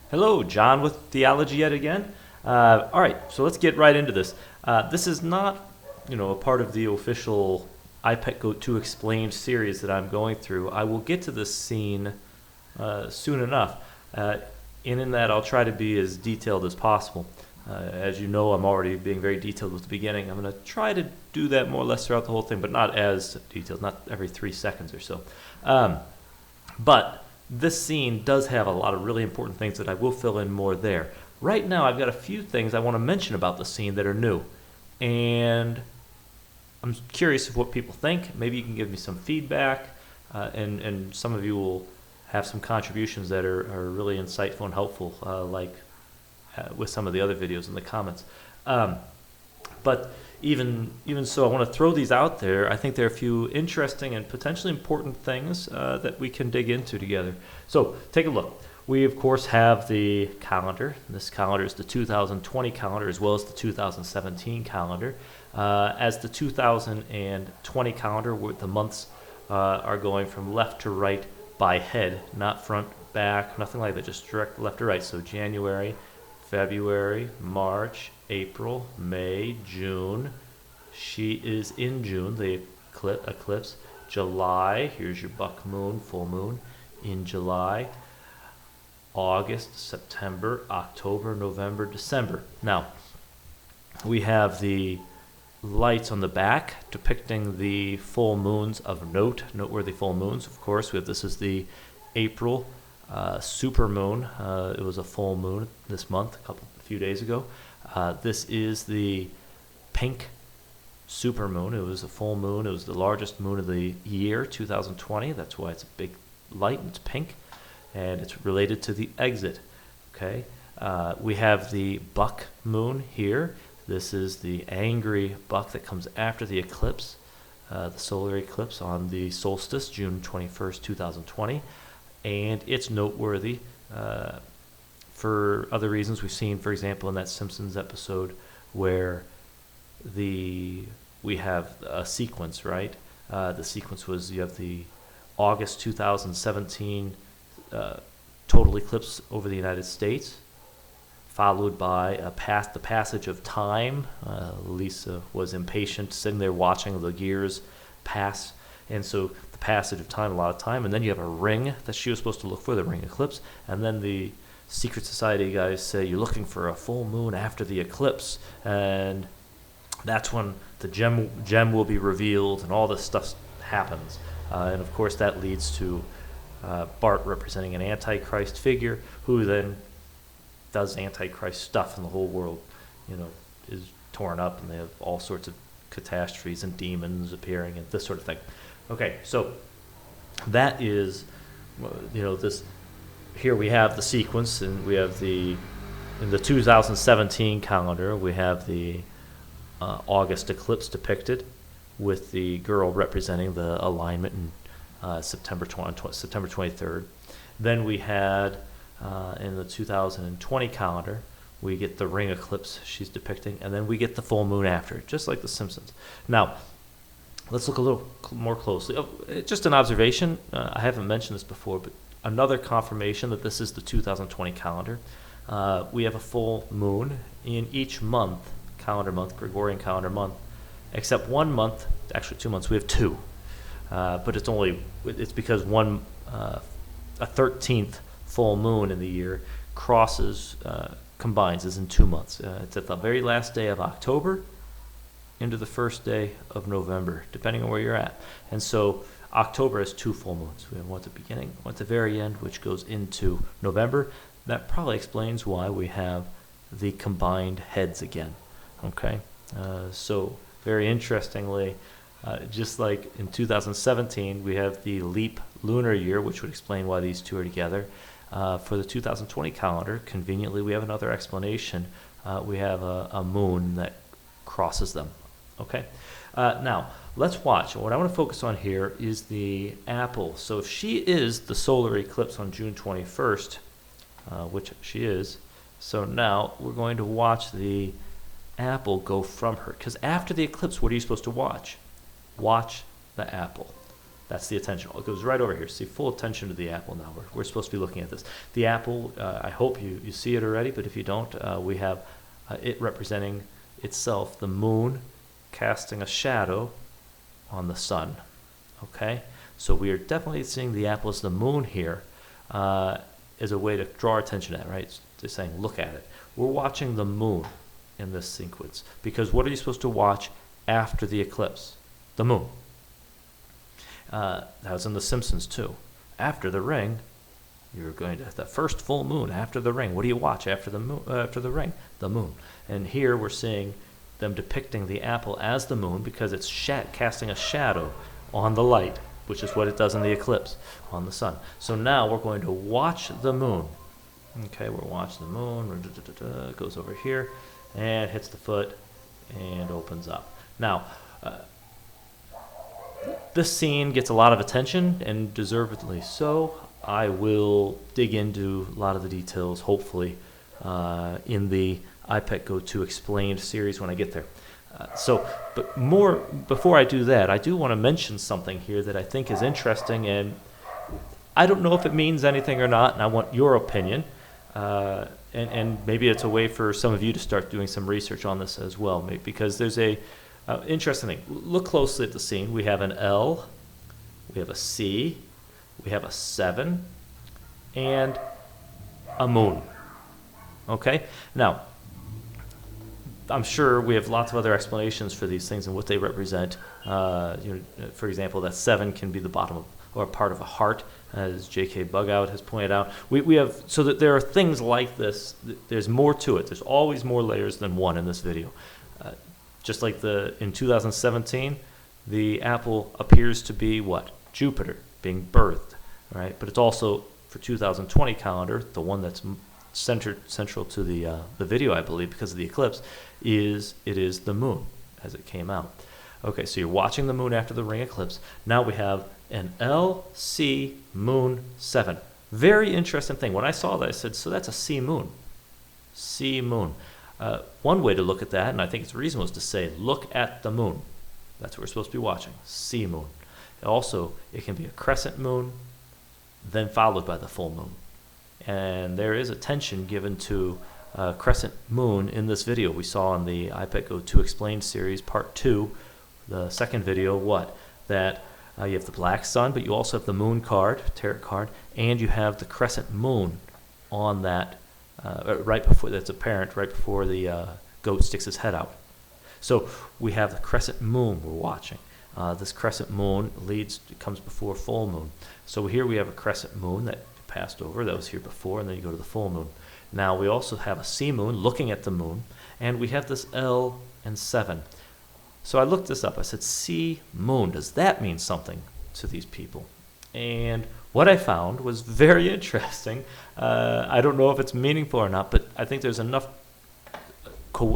Hello, John with Theology yet again. All right, so let's get right into this. This is not, a part of the official iPet Go 2 Explained series that I'm going through. I will get to this scene soon enough. In that, I'll try to be as detailed as possible. As you know, I'm already being very detailed at the beginning. I'm going to try to do that more or less throughout the whole thing, but not as detailed, not every 3 seconds or so. But this scene does have a lot of really important things that I will fill in more there. Right now, I've got a few things I want to mention about the scene that are new. And I'm curious of what people think. Maybe you can give me some feedback, and some of you will have some contributions that are really insightful and helpful, with some of the other videos in the comments. But even so, I want to throw these out there. I think there are a few interesting and potentially important things that we can dig into together. So take a look. We, of course, have the calendar. This calendar is the 2020 calendar as well as the 2017 calendar. As the 2020 calendar, the months are going from left to right by head, not front, back, nothing like that, just direct left to right. So January, February, March, April, May, June. She is in June, the eclipse. July, here's your buck moon, full moon in July. August, September, October, November, December. Now, we have the lights on the back depicting the full moons of noteworthy full moons, of course. This is the April super moon. It was a full moon this month, a few days ago. This is the pink super moon. It was a full moon. It was the largest moon of the year, 2020. That's why it's a big light and it's pink. And it's related to the exit. Okay. We have the buck moon here. This is the angry buck that comes after the eclipse, the solar eclipse on the solstice, June 21st, 2020. And it's noteworthy for other reasons. We've seen, for example, in that Simpsons episode where we have a sequence, right? The sequence was you have the August 2017 total eclipse over the United States, followed by the passage of time. Lisa was impatient, sitting there watching the years pass, and so the passage of time, a lot of time, and then you have a ring that she was supposed to look for, the ring eclipse, and then the secret society guys say you're looking for a full moon after the eclipse, and that's when the gem will be revealed, and all this stuff happens, and of course that leads to Bart representing an Antichrist figure who then does Antichrist stuff, and the whole world, is torn up, and they have all sorts of catastrophes and demons appearing and this sort of thing. Okay, so that is, this. Here we have the sequence, and we have in the 2017 calendar, we have the August eclipse depicted with the girl representing the alignment in September 23rd. Then we had in the 2020 calendar, we get the ring eclipse she's depicting, and then we get the full moon after, just like The Simpsons. Now, let's look a little more closely. Just an observation, I haven't mentioned this before, but another confirmation that this is the 2020 calendar. We have a full moon in each month, calendar month, Gregorian calendar month, except 1 month, actually 2 months, we have 2. But it's because a 13th full moon in the year combines is in 2 months. It's at the very last day of October into the first day of November, depending on where you're at. And so October has 2 full moons. We have one at the beginning, one at the very end, which goes into November. That probably explains why we have the combined heads again. Okay, so very interestingly, just like in 2017, we have the leap lunar year, which would explain why these two are together. For the 2020 calendar, conveniently, we have another explanation. We have a moon that crosses them. Okay, now let's watch. What I want to focus on here is the apple. So if she is the solar eclipse on June 21st, which she is, so now we're going to watch the apple go from her. Because after the eclipse, what are you supposed to watch? Watch the apple. That's the attention. It goes right over here. See, full attention to the apple now. We're supposed to be looking at this. The apple, I hope you see it already, but if you don't, we have it representing itself, the moon casting a shadow on the sun. Okay? So we are definitely seeing the apple as the moon here as a way to draw our attention to that, right? Just saying, look at it. We're watching the moon in this sequence because what are you supposed to watch after the eclipse? The moon. That was in The Simpsons too. After the ring, you're going to the first full moon after the ring. What do you watch after the moon? After the ring, the moon. And here we're seeing them depicting the apple as the moon because it's casting a shadow on the light, which is what it does in the eclipse on the sun. So now we're going to watch the moon. Okay, we're watching the moon. It goes over here and hits the foot and opens up. Now. This scene gets a lot of attention, and deservedly so. I will dig into a lot of the details, hopefully, in the iPet Go 2 Explained series when I get there. But more before I do that, I do want to mention something here that I think is interesting, and I don't know if it means anything or not, and I want your opinion. And maybe it's a way for some of you to start doing some research on this as well, maybe, because there's a interesting thing. Look closely at the scene. We have an L, we have a C, we have a 7, and a moon. Okay? Now, I'm sure we have lots of other explanations for these things and what they represent. For example, that 7 can be the bottom of, or part of a heart, as J.K. Bugout has pointed out. We have, so that there are things like this. There's more to it. There's always more layers than one in this video. Just like in 2017, the apple appears to be what? Jupiter being birthed, right? But it's also, for 2020 calendar, the one that's central to the video, I believe, because of the eclipse, it is the moon as it came out. Okay, so you're watching the moon after the ring eclipse. Now we have an LC moon 7. Very interesting thing. When I saw that, I said, so that's a C moon. C moon. One way to look at that, and I think it's reasonable, is to say, look at the moon. That's what we're supposed to be watching, C moon. Also, it can be a crescent moon, then followed by the full moon. And there is attention given to crescent moon in this video. We saw in the iPet Go 2 Explained series, part 2, the second video, that you have the black sun, but you also have the moon card, tarot card, and you have the crescent moon on that right before, that's apparent, right before the goat sticks his head out. So we have the crescent moon we're watching. This crescent moon comes before full moon. So here we have a crescent moon that passed over, that was here before, and then you go to the full moon. Now we also have a C moon looking at the moon, and we have this L and 7. So I looked this up. I said, C moon, does that mean something to these people? And what I found was very interesting. I don't know if it's meaningful or not, but I think there's enough,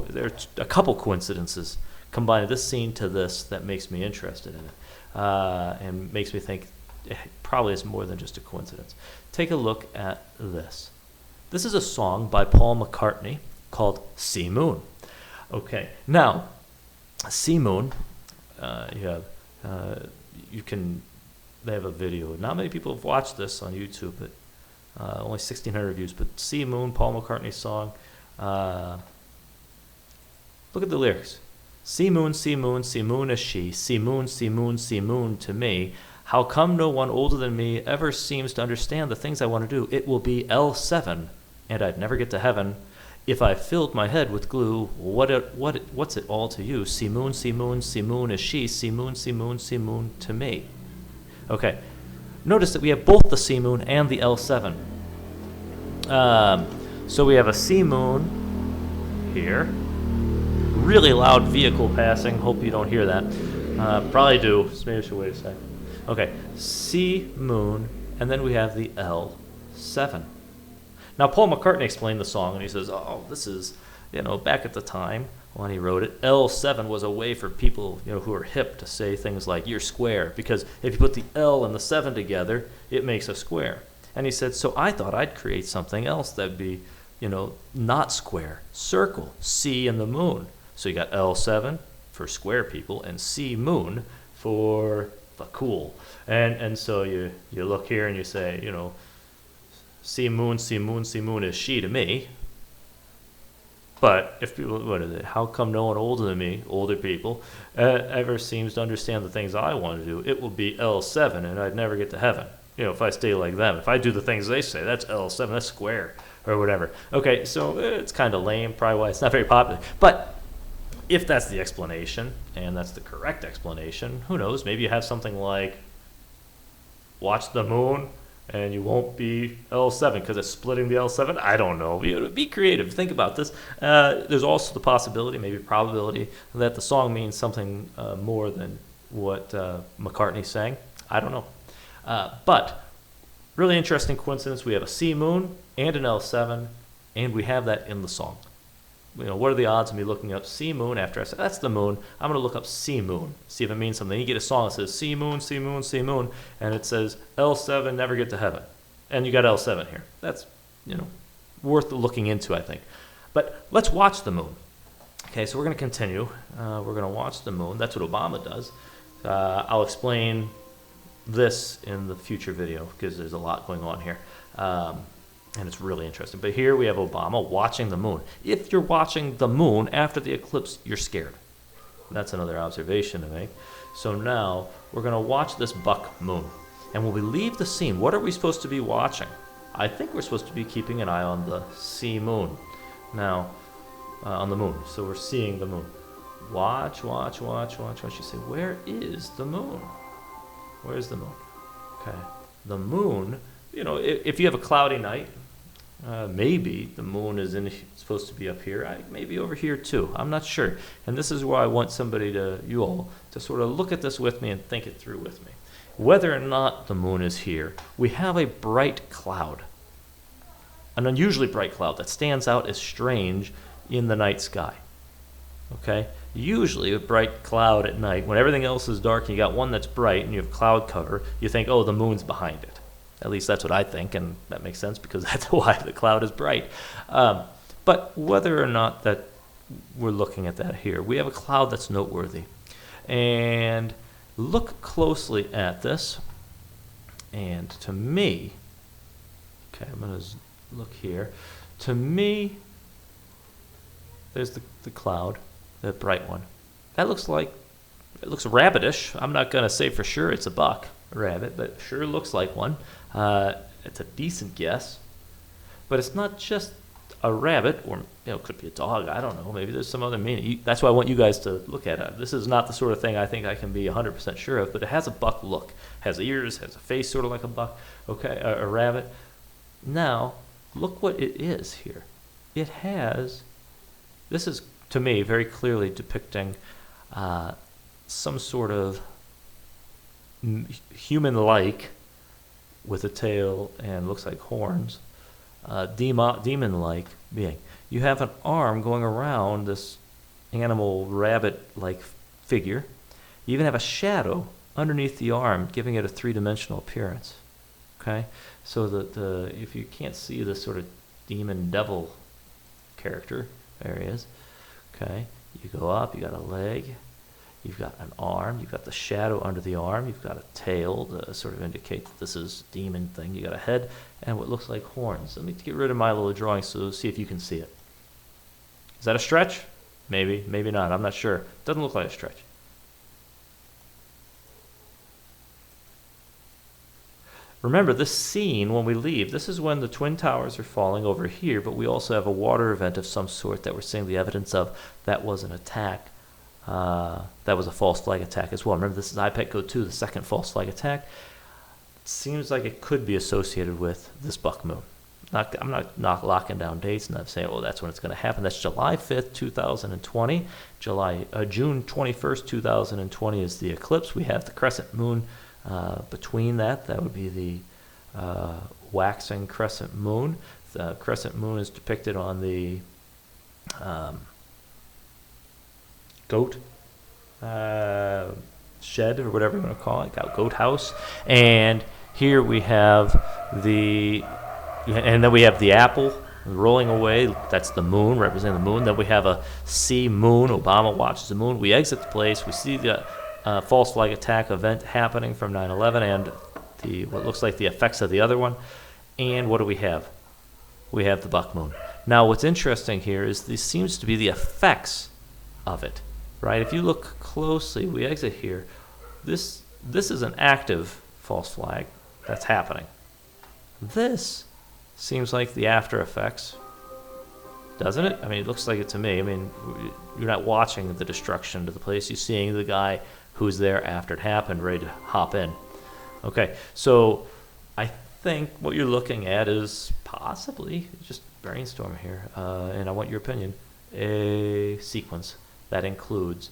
there's a couple coincidences combining this scene to this that makes me interested in it, and makes me think it probably is more than just a coincidence. Take a look at this. This is a song by Paul McCartney called C Moon. Okay, now, C Moon, they have a video. Not many people have watched this on YouTube, but only 1,600 views. But C Moon, Paul McCartney's song. Look at the lyrics. C Moon, C Moon, C Moon is she. C Moon, C Moon, C Moon to me. How come no one older than me ever seems to understand the things I want to do? It will be L7, and I'd never get to heaven. If I filled my head with glue, what's it all to you? C Moon, C Moon, C Moon is she. C Moon, C Moon, C Moon to me. Okay, notice that we have both the C Moon and the L7. So we have a C Moon here. Really loud vehicle passing. Hope you don't hear that. Probably do. So maybe I should wait a second. Okay, C Moon, and then we have the L7. Now, Paul McCartney explained the song, and he says, oh, this is, back at the time when he wrote it, L7 was a way for people, who are hip to say things like, you're square, because if you put the L and the 7 together, it makes a square. And he said, so I thought I'd create something else that'd be, not square, circle, C and the moon. So you got L7 for square people and C moon for but cool. And so you look here and you say, you know, see moon, see moon, see moon is she to me. But if people, what is it? How come no one older than me, older people, ever seems to understand the things I want to do? It will be L7, and I'd never get to heaven. You know, if I stay like them, if I do the things they say, that's L7, that's square, or whatever. Okay, so it's kind of lame, probably why it's not very popular. But if that's the explanation, and that's the correct explanation, who knows? Maybe you have something like, watch the moon, and you won't be L7 because it's splitting the L7. I don't know. Be creative. Think about this. There's also the possibility, maybe probability, that the song means something more than what McCartney sang. I don't know. But really interesting coincidence. We have a C moon and an L7, and we have that in the song. You know, what are the odds of me looking up C moon after I say that's the moon? I'm going to look up C moon, see if it means something. You get a song that says C moon, C moon, C moon, and it says L7, never get to heaven. And you got L7 here. That's, you know, worth looking into, I think. But let's watch the moon. Okay, so we're going to continue. We're going to watch the moon. That's what Obama does. I'll explain this in the future video because there's a lot going on here. And it's really interesting. But here we have Obama watching the moon. If you're watching the moon after the eclipse, you're scared. That's another observation to make. So now we're going to watch this buck moon. And when we leave the scene, what are we supposed to be watching? I think we're supposed to be keeping an eye on the C moon. Now, on the moon. So we're seeing the moon. Watch, watch, watch, watch, watch. You say, where is the moon? Where's the moon? Okay. The moon, you know, if you have a cloudy night, maybe the moon is supposed to be up here. Maybe over here too. I'm not sure. And this is why I want you all, to sort of look at this with me and think it through with me. Whether or not the moon is here, we have a bright cloud, an unusually bright cloud that stands out as strange in the night sky. Okay? Usually a bright cloud at night, when everything else is dark and you got one that's bright and you have cloud cover, you think, oh, the moon's behind it. At least that's what I think, and that makes sense because that's why the cloud is bright. But whether or not that we're looking at that here, we have a cloud that's noteworthy. And look closely at this. And to me, okay, I'm going to look here. To me, there's the cloud, the bright one. That looks like, it looks rabbitish. I'm not going to say for sure it's a buck rabbit, but it sure looks like one. It's a decent guess, but it's not just a rabbit, or it could be a dog. I don't know. Maybe there's some other meaning. That's why I want you guys to look at it. This is not the sort of thing I think I can be 100% sure of, but it has a buck look. Has ears, has a face sort of like a buck. Okay, a rabbit. Now, look what it is here. It has. This is, to me, very clearly depicting some sort of human-like, with a tail and looks like horns, demon-like being. You have an arm going around this animal rabbit-like figure. You even have a shadow underneath the arm, giving it a three-dimensional appearance. Okay, so if you can't see this sort of demon devil character, there he is. Okay, you go up, you got a leg. You've got an arm, you've got the shadow under the arm, you've got a tail to sort of indicate that this is a demon thing. You got a head and what looks like horns. Let me get rid of my little drawing so see if you can see it. Is that a stretch? Maybe, maybe not. I'm not sure. Doesn't look like a stretch. Remember, this scene, when we leave, this is when the Twin Towers are falling over here, but we also have a water event of some sort that we're seeing the evidence of. That was an attack. That was a false flag attack as well. Remember, this is IPECO 2, the second false flag attack. It seems like it could be associated with this buck moon. I'm not locking down dates, and I'm saying, oh, that's when it's going to happen. That's July 5th, 2020. June 21st, 2020 is the eclipse. We have the crescent moon between that. That would be the waxing crescent moon. The crescent moon is depicted on the goat shed, or whatever you want to call it, goat house. And here we have and then we have the apple rolling away. That's the moon, representing the moon. Then we have a sea moon. Obama watches the moon. We exit the place. We see the false flag attack event happening from 9/11 and what looks like the effects of the other one. And what do we have? We have the buck moon. Now, what's interesting here is this seems to be the effects of it, right? If you look closely, we exit here. This is an active false flag that's happening. This seems like the after effects, doesn't it? I mean, it looks like it to me. I mean, you're not watching the destruction to the place. You're seeing the guy who's there after it happened, ready to hop in. Okay, so I think what you're looking at is possibly, just brainstorm here, and I want your opinion, a sequence that includes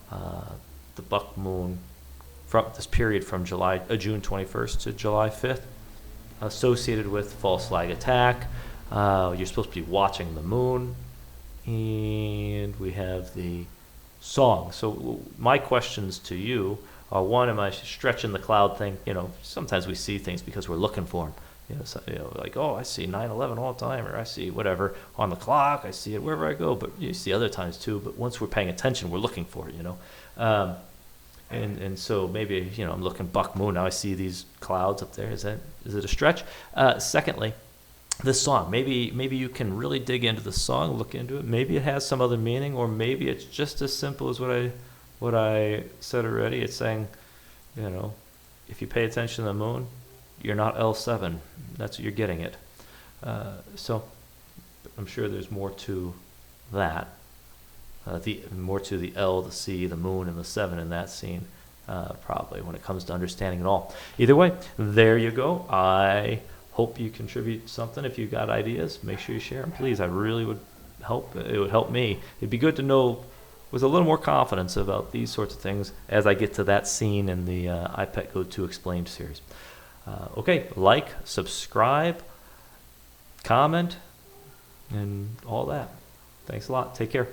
the buck moon from this period from June 21st to July 5th, associated with false flag attack. You're supposed to be watching the moon, and we have the song. So my questions to you are, one, am I stretching the cloud thing? You know, sometimes we see things because we're looking for them. Like, oh, I see 9/11 all the time, or I see whatever on the clock. I see it wherever I go. But you see other times too. But once we're paying attention, we're looking for it. And so maybe, I'm looking buck moon. Now I see these clouds up there. Is it a stretch? Secondly, this song. Maybe you can really dig into the song, look into it. Maybe it has some other meaning, or maybe it's just as simple as what I said already. It's saying, if you pay attention to the moon, you're not L7. That's what you're getting at. So I'm sure there's more to that. More to the L, the C, the moon, and the 7 in that scene, probably, when it comes to understanding it all. Either way, there you go. I hope you contribute something. If you've got ideas, make sure you share them, please. I really would help. It would help me. It'd be good to know with a little more confidence about these sorts of things as I get to that scene in the iPet Go 2 Explained series. Okay, like, subscribe, comment, and all that. Thanks a lot. Take care.